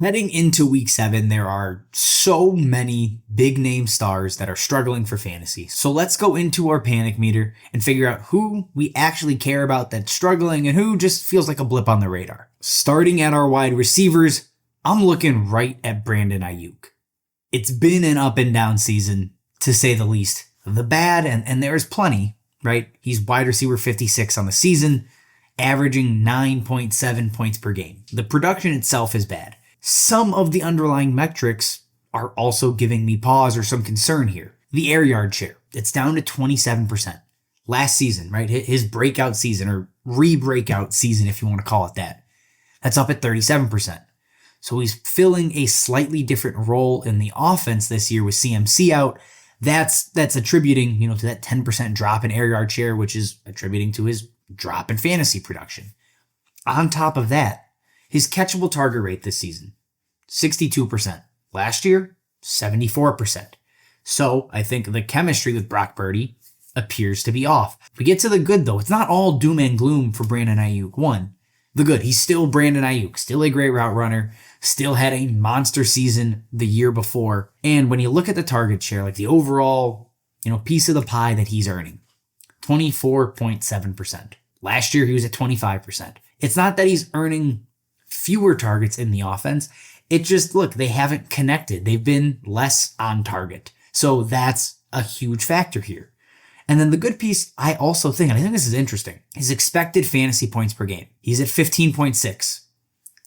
Heading into week 7, there are so many big name stars that are struggling for fantasy. So let's go into our panic meter and figure out who we actually care about that's struggling and who just feels like a blip on the radar. Starting at our wide receivers, I'm looking right at Brandon Aiyuk. It's been an up and down season, to say the least. The bad, and there's plenty, right? He's wide receiver 56 on the season, averaging 9.7 points per game. The production itself is bad. Some of the underlying metrics are also giving me pause or some concern here. The air yard share, it's down to 27%. Last season, right? His breakout season, or re-breakout season, if you want to call it that. That's up at 37%. So he's filling a slightly different role in the offense this year with CMC out. That's attributing, to that 10% drop in air yard share, which is attributing to his drop in fantasy production. On top of that, his catchable target rate this season, 62%. Last year, 74%. So I think the chemistry with Brock Purdy appears to be off. If we get to the good, though, it's not all doom and gloom for Brandon Aiyuk. One, the good, he's still Brandon Aiyuk, still a great route runner, still had a monster season the year before. And when you look at the target share, like the overall, piece of the pie that he's earning, 24.7%. Last year, he was at 25%. It's not that he's earning fewer targets in the offense. It just, look, they haven't connected. They've been less on target. So that's a huge factor here. And then the good piece, I also think, and I think this is interesting, his expected fantasy points per game. He's at 15.6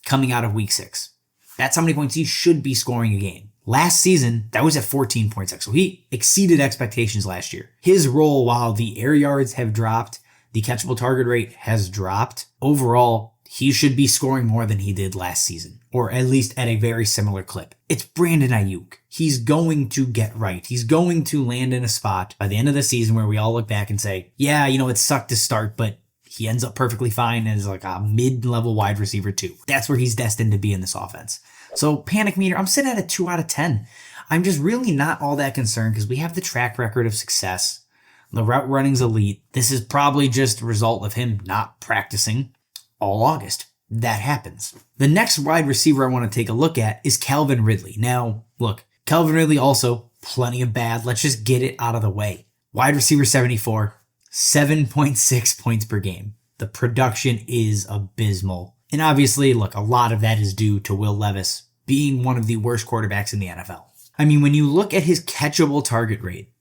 coming out of week 6. That's how many points he should be scoring a game. Last season, that was at 14.6. So he exceeded expectations last year. His role, while the air yards have dropped, the catchable target rate has dropped, overall, he should be scoring more than he did last season, or at least at a very similar clip. It's Brandon Aiyuk. He's going to get right. He's going to land in a spot by the end of the season where we all look back and say, yeah, it sucked to start, but he ends up perfectly fine as like a mid-level wide receiver too. That's where he's destined to be in this offense. So panic meter, I'm sitting at a 2 out of 10. I'm just really not all that concerned because we have the track record of success. The route running's elite. This is probably just a result of him not practicing all August. That happens. The next wide receiver I want to take a look at is Calvin Ridley. Now, look, Calvin Ridley also plenty of bad. Let's just get it out of the way. Wide receiver 74, 7.6 points per game. The production is abysmal. And obviously, look, a lot of that is due to Will Levis being one of the worst quarterbacks in the NFL. I mean, when you look at his catchable target rate,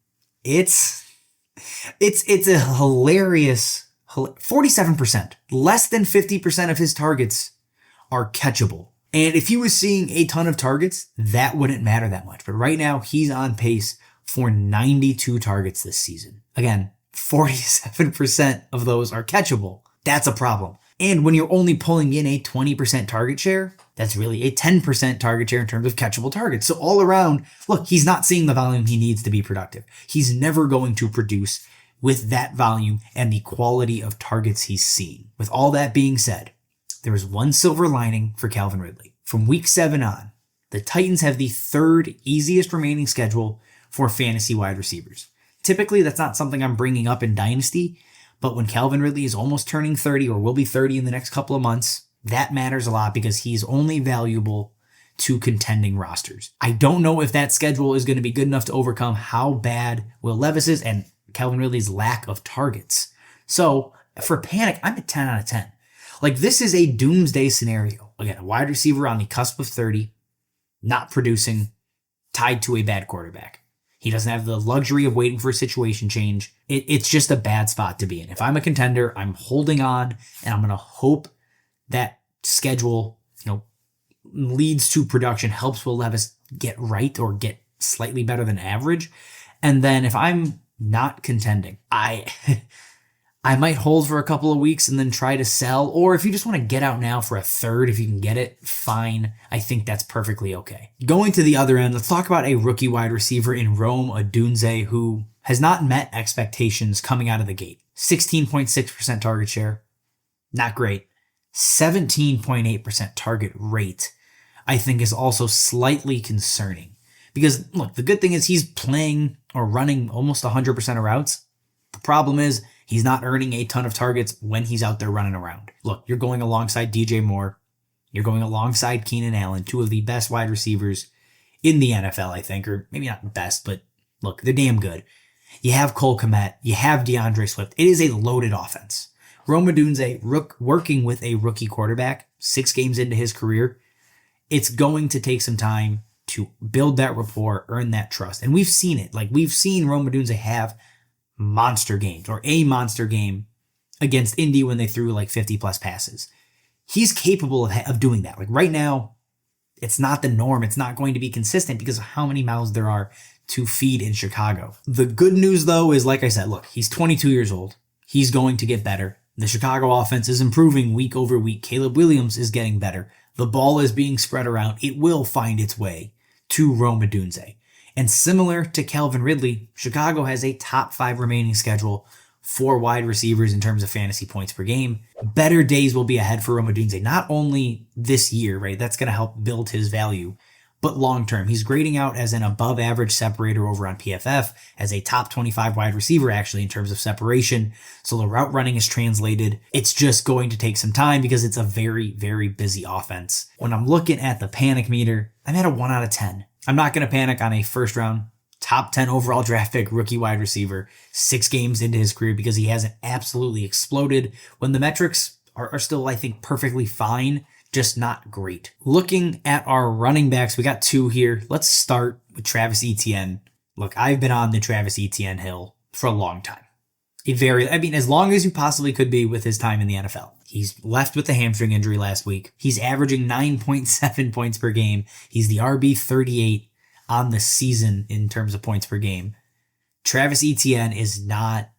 it's a hilarious 47%. Less than 50% of his targets are catchable. And if he was seeing a ton of targets, that wouldn't matter that much. But right now, he's on pace for 92 targets this season. Again, 47% of those are catchable. That's a problem. And when you're only pulling in a 20% target share, that's really a 10% target share in terms of catchable targets. So all around, look, he's not seeing the volume he needs to be productive. He's never going to produce with that volume and the quality of targets he's seeing. With all that being said, there is one silver lining for Calvin Ridley. From week 7 on, the Titans have the 3rd easiest remaining schedule for fantasy wide receivers. Typically, that's not something I'm bringing up in Dynasty, but when Calvin Ridley is almost turning 30 or will be 30 in the next couple of months, that matters a lot because he's only valuable to contending rosters. I don't know if that schedule is going to be good enough to overcome how bad Will Levis is and Calvin Ridley's lack of targets. So for panic, I'm at 10 out of 10. Like, this is a doomsday scenario. Again, a wide receiver on the cusp of 30, not producing, tied to a bad quarterback. He doesn't have the luxury of waiting for a situation change. It's just a bad spot to be in. If I'm a contender, I'm holding on, and I'm going to hope that schedule, leads to production, helps Will Levis get right or get slightly better than average. And then if I'm not contending, I might hold for a couple of weeks and then try to sell. Or if you just want to get out now for a third, if you can get it, fine. I think that's perfectly okay. Going to the other end, let's talk about a rookie wide receiver in Rome Odunze who has not met expectations coming out of the gate. 16.6% target share. Not great. 17.8% target rate, I think, is also slightly concerning. Because, look, the good thing is he's playing or running almost 100% of routes. The problem is he's not earning a ton of targets when he's out there running around. Look, you're going alongside DJ Moore. You're going alongside Keenan Allen, two of the best wide receivers in the NFL, I think, or maybe not the best, but look, they're damn good. You have Cole Kmet, you have DeAndre Swift. It is a loaded offense. Rome Odunze, working with a rookie quarterback, 6 games into his career, it's going to take some time to build that rapport, earn that trust. And we've seen it. Like, we've seen Rome Odunze have monster games, or a monster game against Indy when they threw like 50 plus passes. He's capable of doing that. Like, right now, it's not the norm. It's not going to be consistent because of how many mouths there are to feed in Chicago. The good news, though, is, like I said, look, he's 22 years old. He's going to get better. The Chicago offense is improving week over week. Caleb Williams is getting better. The ball is being spread around. It will find its way to Rome Odunze. And similar to Calvin Ridley, Chicago has a top 5 remaining schedule for wide receivers in terms of fantasy points per game. Better days will be ahead for Rome Odunze, not only this year, right? That's going to help build his value, but long term. He's grading out as an above average separator over on PFF, as a top 25 wide receiver actually in terms of separation. So the route running is translated. It's just going to take some time because it's a very, very busy offense. When I'm looking at the panic meter, I'm at a 1 out of 10. I'm not going to panic on a first round, top 10 overall draft pick rookie wide receiver 6 games into his career because he hasn't absolutely exploded when the metrics are still, I think, perfectly fine. Just not great. Looking at our running backs, we got 2 here. Let's start with Travis Etienne. Look, I've been on the Travis Etienne hill for a long time. As long as you possibly could be with his time in the NFL. He's left with a hamstring injury last week. He's averaging 9.7 points per game. He's the RB 38 on the season in terms of points per game. Travis Etienne he's not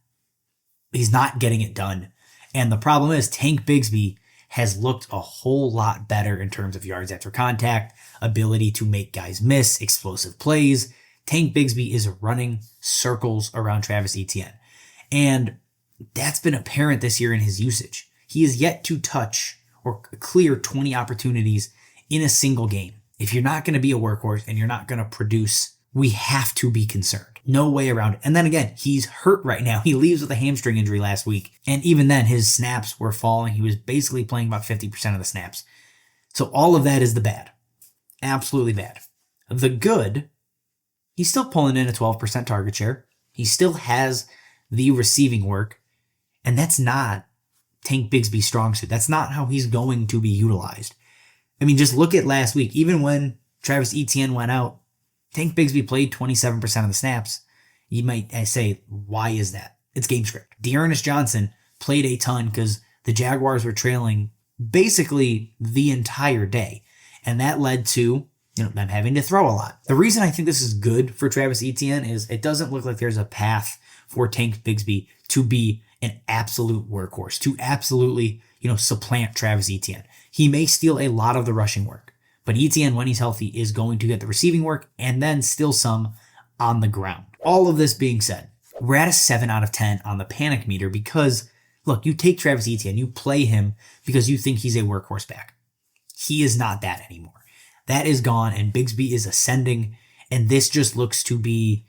getting it done. And the problem is Tank Bigsby has looked a whole lot better in terms of yards after contact, ability to make guys miss, explosive plays. Tank Bigsby is running circles around Travis Etienne. And that's been apparent this year in his usage. He is yet to touch or clear 20 opportunities in a single game. If you're not going to be a workhorse and you're not going to produce, we have to be concerned. No way around it. And then again, he's hurt right now. He leaves with a hamstring injury last week. And even then, his snaps were falling. He was basically playing about 50% of the snaps. So all of that is the bad. Absolutely bad. The good, he's still pulling in a 12% target share. He still has the receiving work. And that's not Tank Bigsby's strong suit. That's not how he's going to be utilized. I mean, just look at last week. Even when Travis Etienne went out, Tank Bigsby played 27% of the snaps. You might say, why is that? It's game script. Dearness Johnson played a ton because the Jaguars were trailing basically the entire day. And that led to them having to throw a lot. The reason I think this is good for Travis Etienne is it doesn't look like there's a path for Tank Bigsby to be an absolute workhorse, to absolutely, supplant Travis Etienne. He may steal a lot of the rushing work. But Etienne, when he's healthy, is going to get the receiving work and then still some on the ground. All of this being said, we're at a 7 out of 10 on the panic meter because, look, you take Travis Etienne, you play him because you think he's a workhorse back. He is not that anymore. That is gone, and Bigsby is ascending, and this just looks to be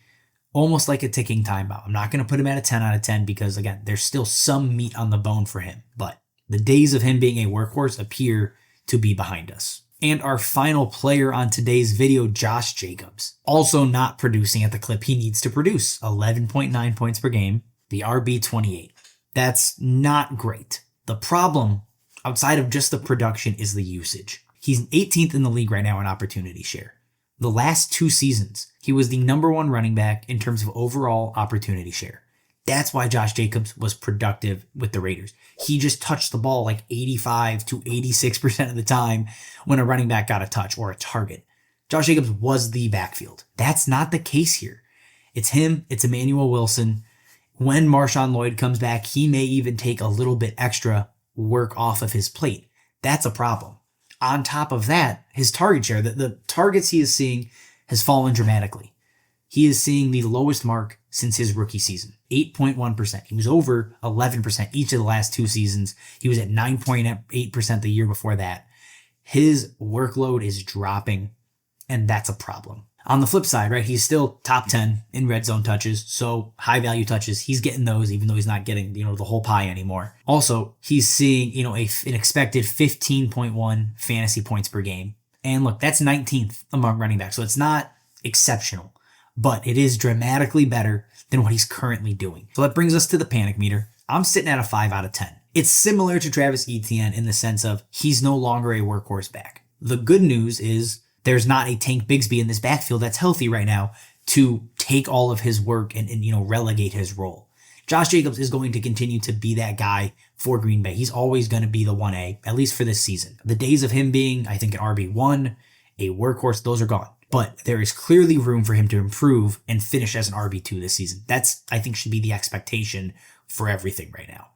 almost like a ticking time bomb. I'm not going to put him at a 10 out of 10 because, again, there's still some meat on the bone for him, but the days of him being a workhorse appear to be behind us. And our final player on today's video, Josh Jacobs, also not producing at the clip he needs to produce, 11.9 points per game, the RB 28. That's not great. The problem, outside of just the production, is the usage. He's 18th in the league right now in opportunity share. The last 2 seasons, he was the number 1 running back in terms of overall opportunity share. That's why Josh Jacobs was productive with the Raiders. He just touched the ball like 85 to 86% of the time when a running back got a touch or a target. Josh Jacobs was the backfield. That's not the case here. It's him. It's Emmanuel Wilson. When Marshawn Lloyd comes back, he may even take a little bit extra work off of his plate. That's a problem. On top of that, his target share, the targets he is seeing has fallen dramatically. He is seeing the lowest mark since his rookie season, 8.1%. He was over 11% each of the last 2 seasons. He was at 9.8% the year before that. His workload is dropping, and that's a problem. On the flip side, right, he's still top 10 in red zone touches, so high value touches. He's getting those, even though he's not getting, the whole pie anymore. Also, he's seeing, an expected 15.1 fantasy points per game. And look, that's 19th among running backs, so it's not exceptional, but it is dramatically better than what he's currently doing. So that brings us to the panic meter. I'm sitting at a 5 out of 10. It's similar to Travis Etienne in the sense of he's no longer a workhorse back. The good news is there's not a Tank Bigsby in this backfield that's healthy right now to take all of his work and relegate his role. Josh Jacobs is going to continue to be that guy for Green Bay. He's always going to be the 1A, at least for this season. The days of him being, I think, an RB1, a workhorse, those are gone. But there is clearly room for him to improve and finish as an RB2 this season. That's, I think, should be the expectation for everything right now.